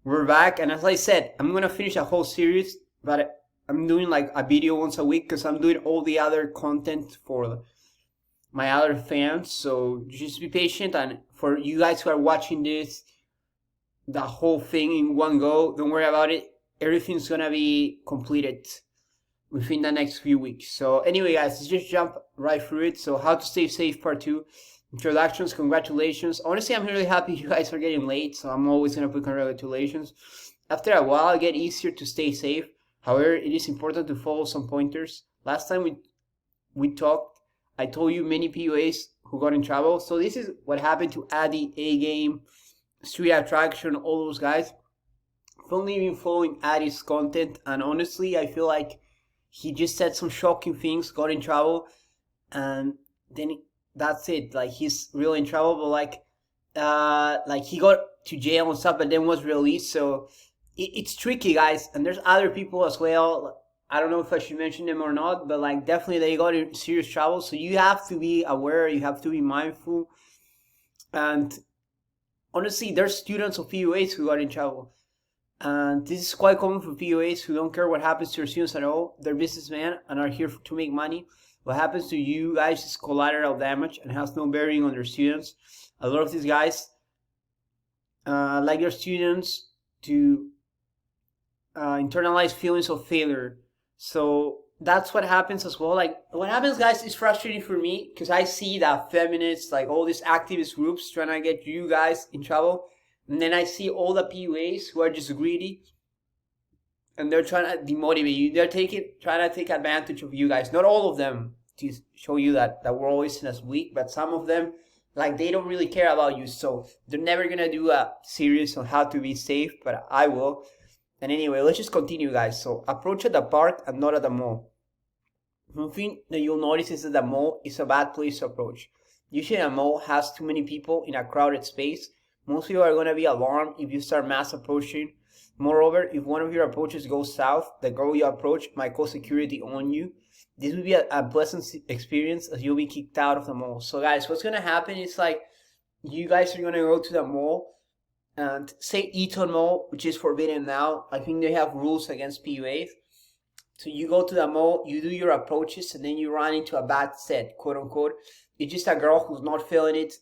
We're back, and as I said, I'm gonna finish a whole series, but I'm doing like a video once a week because I'm doing all the other content for my other fans. So just be patient, and for you guys who are watching this, the whole thing in one go, don't worry about it. Everything's gonna be completed within the next few weeks. So anyway, guys, let's just jump right through it. So how to stay safe, part 2. Introductions, congratulations. Honestly, I'm really happy you guys are getting late, so I'm always going to put congratulations. After a while, it gets easier to stay safe. However, it is important to follow some pointers. Last time we talked, I told you many PUAs who got in trouble. So this is what happened to Addy, A-Game, Street Attraction, all those guys. I've only been following Addy's content, and honestly, I feel like he just said some shocking things, got in trouble, and then that's it. Like, he's really in trouble, but like he got to jail and stuff, but then was released. So it's tricky, guys. And there's other people as well. I don't know if I should mention them or not, but like definitely they got in serious trouble. So you have to be aware. You have to be mindful. And honestly, there's students of PUAs who got in trouble. And this is quite common for PUAs who don't care what happens to their students at all. They're businessmen and are here to make money. What happens to you guys is collateral damage and has no bearing on their students. A lot of these guys like their students to internalize feelings of failure. So that's what happens as well. Like, what happens, guys, is frustrating for me because I see that feminists, like all these activist groups trying to get you guys in trouble. And then I see all the PUAs who are just greedy and they're trying to demotivate you. They're trying to take advantage of you guys. Not all of them, to show you that we're always as weak, but some of them, like, they don't really care about you. So they're never gonna do a series on how to be safe, but I will. And anyway, let's just continue, guys. So approach at the park and not at the mall. One thing that you'll notice is that the mall is a bad place to approach. Usually a mall has too many people in a crowded space. Most people are going to be alarmed if you start mass approaching. Moreover, if one of your approaches goes south, the girl you approach might call security on you. This will be a pleasant experience as you'll be kicked out of the mall. So guys, what's going to happen is like you guys are going to go to the mall and say Eton Mall, which is forbidden now. I think they have rules against PUAs. So you go to the mall, you do your approaches, and then you run into a bad set, quote unquote. It's just a girl who's not feeling it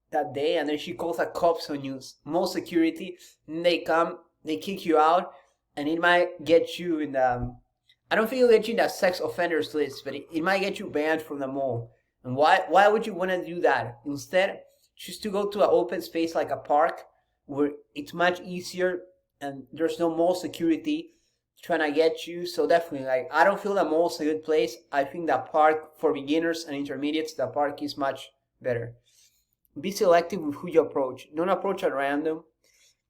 that day, and then she calls the cops on you, mall security, and they come, they kick you out, and it might get you in the, I don't think it'll get you in the sex offenders list, but it might get you banned from the mall. And why would you want to do that? Instead, choose to go to an open space like a park, where it's much easier, and there's no mall security trying to get you. So definitely, like, I don't feel the mall's a good place. I think the park, for beginners and intermediates, the park is much better. Be selective with who you approach. Don't approach at random.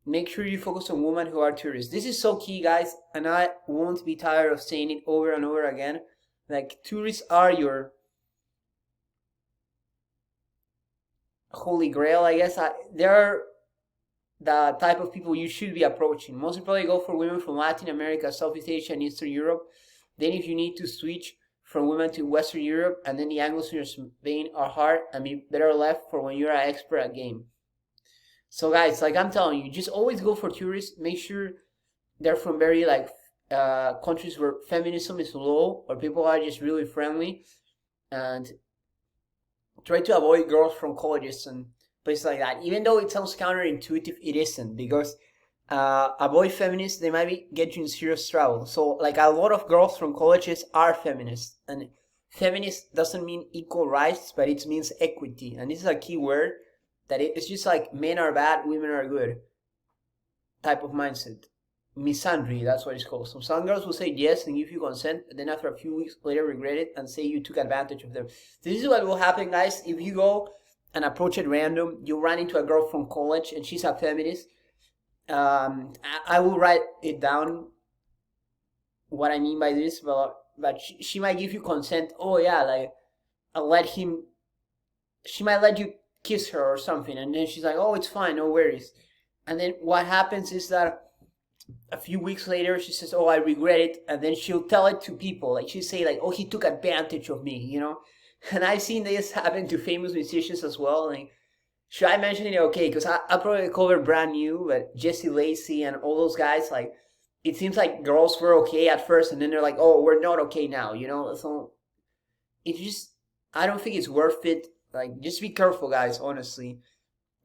Make sure you focus on women who are tourists. This is so key, guys, and I won't be tired of saying it over and over again. Like, tourists are your holy grail, I guess. They're the type of people you should be approaching. Most people probably go for women from Latin America, Southeast Asia, and Eastern Europe. Then if you need to switch from women to Western Europe, and then the angles in your Spain are hard and be better left for when you're an expert at game. So guys, like I'm telling you, just always go for tourists. Make sure they're from very like countries where feminism is low or people are just really friendly, and try to avoid girls from colleges and places like that. Even though it sounds counterintuitive, it isn't, because avoid feminists, they might get you in serious trouble. So like a lot of girls from colleges are feminists, and feminist doesn't mean equal rights, but it means equity. And this is a key word, that it's just like men are bad, women are good type of mindset. Misandry, that's what it's called. So some girls will say yes and give you consent, and then after a few weeks later regret it and say you took advantage of them. This is what will happen, guys. If you go and approach at random, you run into a girl from college and she's a feminist. I will write it down what I mean by this, but she might give you consent. Oh yeah, like she might let you kiss her or something, and then she's like, oh, it's fine, no worries. And then what happens is that a few weeks later she says, oh, I regret it, and then she'll tell it to people. Like she'll say like, oh, he took advantage of me, you know. And I've seen this happen to famous musicians as well. Like Should I mention it? Okay, because I probably cover brand new, but Jesse Lacey and all those guys, like, it seems like girls were okay at first, and then they're like, oh, we're not okay now, you know? So it just, I don't think it's worth it. Like, just be careful, guys, honestly.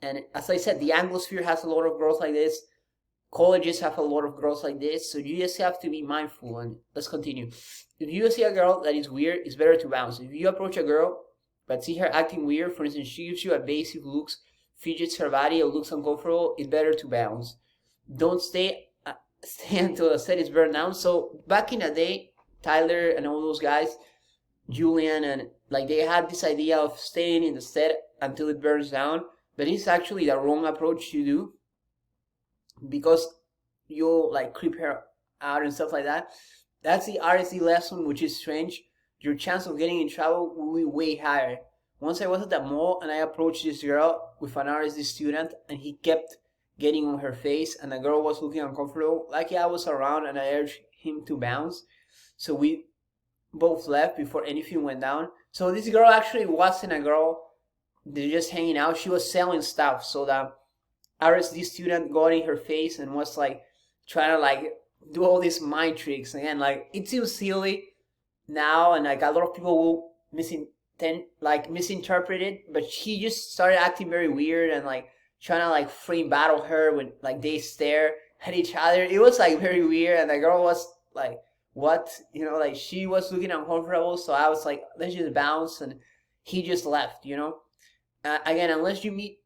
And as I said, the Anglosphere has a lot of girls like this. Colleges have a lot of girls like this, so you just have to be mindful. And let's continue. If you see a girl that is weird, it's better to bounce. If you approach a girl but see her acting weird, for instance, she gives you evasive looks, fidgets her body, or looks uncomfortable, it's better to bounce. Don't stay until the set is burned down. So back in the day, Tyler and all those guys, Julian, and like they had this idea of staying in the set until it burns down, but it's actually the wrong approach to do, because you'll like creep her out and stuff like that. That's the RSD lesson, which is strange. Your chance of getting in trouble will be way higher. Once I was at the mall and I approached this girl with an RSD student, and he kept getting on her face, and the girl was looking uncomfortable. Lucky I was around and I urged him to bounce. So we both left before anything went down. So this girl actually wasn't a girl, they're just hanging out. She was selling stuff. So the RSD student got in her face and was like trying to like do all these mind tricks. Again, like it seems silly now, and like a lot of people will misinterpret it, but she just started acting very weird and like trying to like frame battle her when like they stare at each other. It was like very weird, and the girl was like, what, you know, like she was looking uncomfortable. So I was like, let's just bounce, and he just left, you know. Again, unless you meet,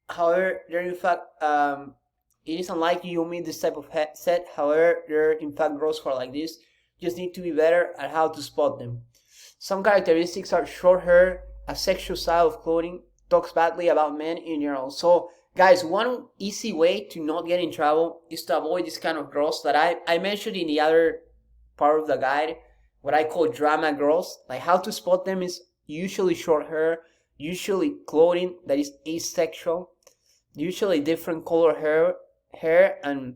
however, there in fact, it is unlikely you'll meet this type of set. However, there are in fact girls who are like this. You just need to be better at how to spot them. Some characteristics are short hair, a sexual style of clothing, talks badly about men in general. So guys, one easy way to not get in trouble is to avoid this kind of girls that I mentioned in the other part of the guide, what I call drama girls. Like how to spot them is usually short hair, usually clothing that is asexual, usually different color hair, and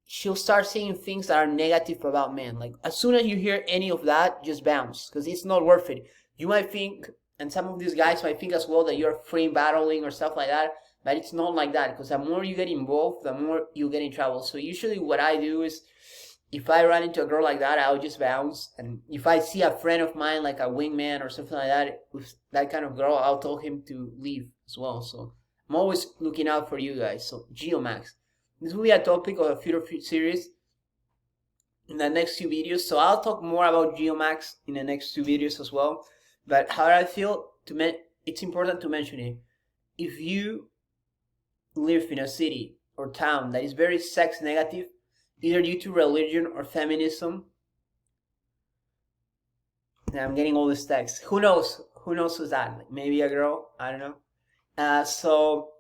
she'll start saying things that are negative about men. Like as soon as you hear any of that, just bounce, because it's not worth it. You might think, and some of these guys might think as well, that you're frame battling or stuff like that, but it's not like that, because the more you get involved, the more you get in trouble. So usually what I do is, if I run into a girl like that, I'll just bounce. And if I see a friend of mine, like a wingman or something like that, with that kind of girl, I'll tell him to leave as well. So I'm always looking out for you guys. So Geomax. This will be a topic of a future series in the next few videos. So I'll talk more about Geomax in the next two videos as well. But how I feel, it's important to mention it. If you live in a city or town that is very sex negative, either due to religion or feminism. Now I'm getting all these texts. Who knows? Who knows who's that? Like maybe a girl? I don't know. So,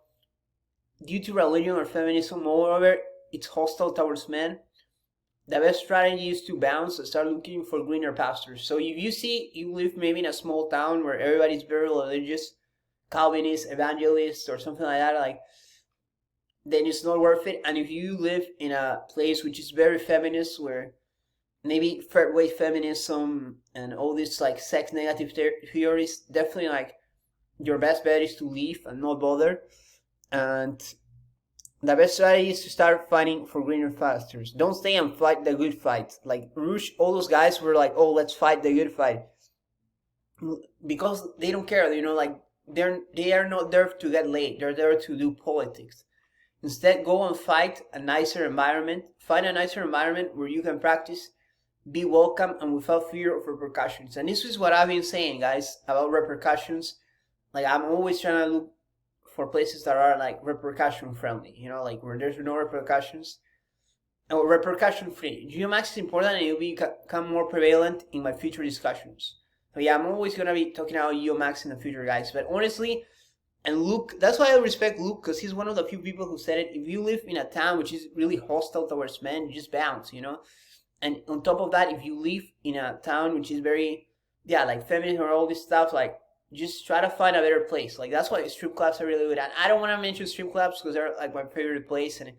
due to religion or feminism, moreover, it's hostile towards men. The best strategy is to bounce and start looking for greener pastures. So if you see you live maybe in a small town where everybody's very religious, Calvinist, evangelist, or something like that, like, then it's not worth it. And if you live in a place which is very feminist, where maybe third wave feminism and all these like sex negative theories, definitely like your best bet is to leave and not bother. And the best strategy is to start fighting for greener pastures. Don't stay and fight the good fight. Like Rouge, all those guys were like, oh, let's fight the good fight, because they don't care, you know, like they are not there to get laid. They're there to do politics. Instead, go and fight a nicer environment. Find a nicer environment where you can practice, be welcome, and without fear of repercussions. And this is what I've been saying, guys, about repercussions. Like, I'm always trying to look for places that are, like, repercussion friendly. You know, like, where there's no repercussions. Or repercussion free. Geomax is important, and it will become more prevalent in my future discussions. So yeah, I'm always going to be talking about Geomax in the future, guys. But honestly, and Luke, that's why I respect Luke, because he's one of the few people who said it. If you live in a town which is really hostile towards men, you just bounce, you know? And on top of that, if you live in a town which is very, yeah, like feminist or all this stuff, like, just try to find a better place. Like, that's why strip clubs are really good. And I don't want to mention strip clubs because they're, like, my favorite place. And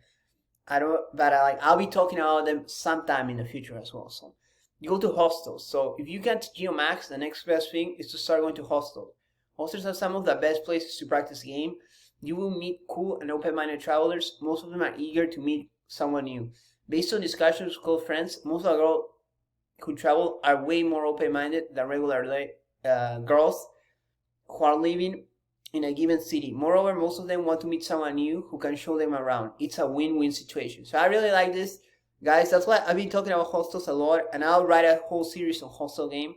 I'll be talking about them sometime in the future as well. So, you go to hostels. So, if you get to Geomax, the next best thing is to start going to hostels. Hostels are some of the best places to practice game. You will meet cool and open-minded travelers. Most of them are eager to meet someone new. Based on discussions with close friends, most of the girls who travel are way more open-minded than regular girls who are living in a given city. Moreover, most of them want to meet someone new who can show them around. It's a win-win situation. So I really like this, guys. That's why I've been talking about hostels a lot, and I'll write a whole series on hostel game.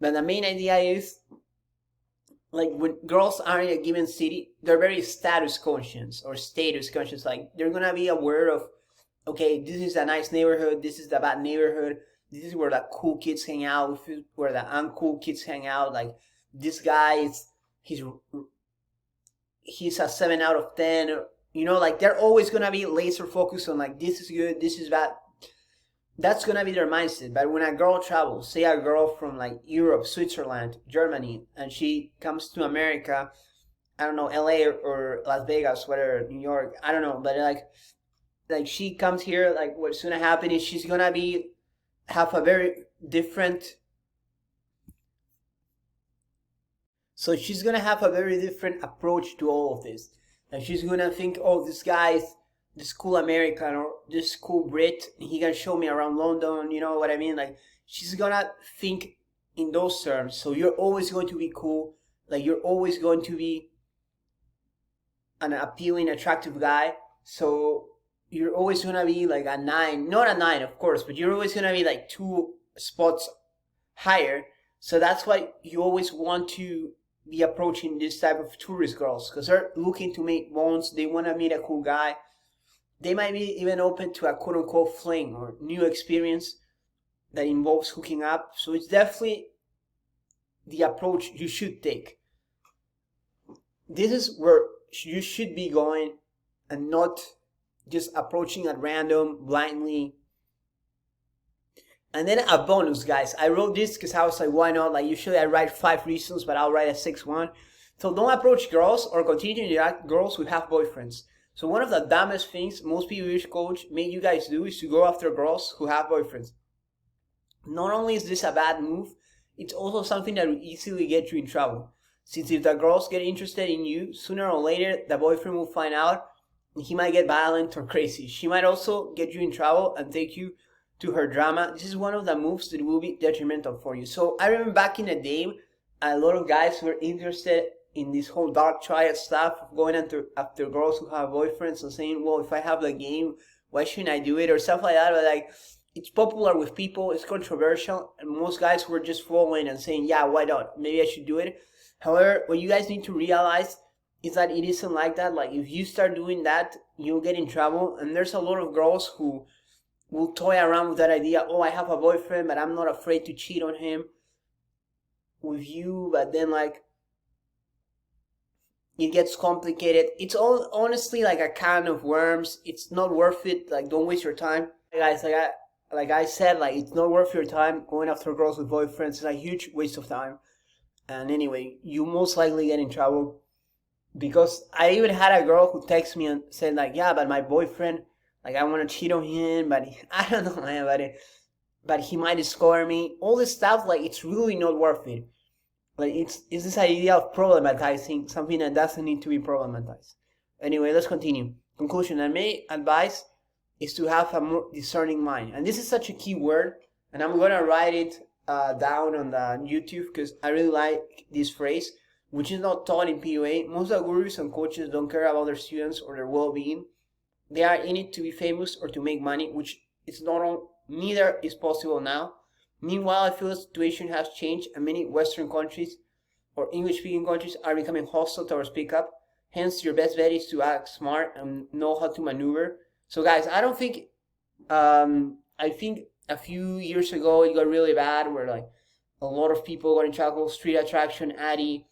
But the main idea is, like, when girls are in a given city, they're very status conscious. Like, they're gonna be aware of, okay, this is a nice neighborhood, this is the bad neighborhood, this is where the cool kids hang out, this is where the uncool kids hang out. Like, this guy he's a 7 out of 10. You know, like, they're always gonna be laser focused on, like, this is good, this is bad. That's gonna be their mindset. But when a girl travels, say a girl from like Europe, Switzerland, Germany, and she comes to America, I don't know, LA or Las Vegas, whatever, New York, I don't know, but like she comes here, like, what's gonna happen is she's gonna have a very different. So she's gonna have a very different approach to all of this. Like, she's gonna think, oh, this guy's this cool American or this cool Brit, he can show me around London, you know what I mean? Like, she's gonna think in those terms. So you're always going to be cool. Like, you're always going to be an appealing, attractive guy. So you're always gonna be like a 9, not a 9, of course, but you're always gonna be like 2 spots higher. So that's why you always want to be approaching this type of tourist girls, because they're looking to make bonds. They want to meet a cool guy. They might be even open to a quote-unquote fling or new experience that involves hooking up. So it's definitely the approach you should take. This is where you should be going, and not just approaching at random, blindly. And then a bonus, guys. I wrote this because I was like, why not? Like, usually I write 5 reasons, but I'll write a 6th one. So don't approach girls or continue to interact with girls who have boyfriends. So one of the dumbest things most PUH coach make you guys do is to go after girls who have boyfriends. Not only is this a bad move, it's also something that will easily get you in trouble. Since if the girls get interested in you, sooner or later the boyfriend will find out and he might get violent or crazy. She might also get you in trouble and take you to her drama. This is one of the moves that will be detrimental for you. So I remember back in the day, a lot of guys were interested in this whole dark triad stuff, of going after girls who have boyfriends and saying, well, if I have the game, why shouldn't I do it, or stuff like that. But like, it's popular with people, it's controversial, and most guys were just following and saying, yeah, why not, maybe I should do it. However, what you guys need to realize is that it isn't like that. Like, if you start doing that, you'll get in trouble. And there's a lot of girls who will toy around with that idea, oh, I have a boyfriend, but I'm not afraid to cheat on him with you. But then, like, it gets complicated. It's all honestly like a can of worms. It's not worth it. Like, don't waste your time, guys. Like I said, like, it's not worth your time going after girls with boyfriends. It's a huge waste of time. And anyway, you most likely get in trouble, because I even had a girl who texted me and said, like, yeah, but my boyfriend, like, I want to cheat on him, but I don't know, man, but he might discover me. All this stuff, like, it's really not worth it. Like, it's this idea of problematizing something that doesn't need to be problematized. Anyway, let's continue. Conclusion. And my advice is to have a more discerning mind. And this is such a key word, and I'm going to write it down on the YouTube, because I really like this phrase, which is not taught in PUA. Most of the gurus and coaches don't care about their students or their well-being. They are in it to be famous or to make money, which is neither is possible now. Meanwhile, I feel the situation has changed, and many Western countries or English-speaking countries are becoming hostile towards pickup. Hence, your best bet is to act smart and know how to maneuver. So, guys, I don't think, I think a few years ago it got really bad, where like a lot of people got in trouble. Street Attraction, Addy,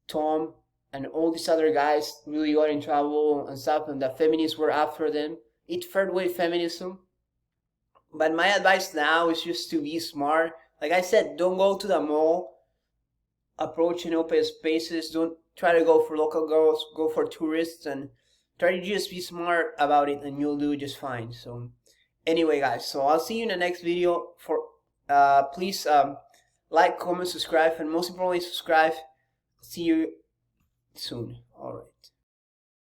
Tom, and all these other guys really got in trouble and stuff, and the feminists were after them. It third wave feminism. But my advice now is just to be smart. Like I said, don't go to the mall, approach in open spaces. Don't try to go for local girls, go for tourists, and try to just be smart about it, and you'll do just fine. So anyway, guys, so I'll see you in the next video. For please like, comment, subscribe, and most importantly, subscribe See you soon.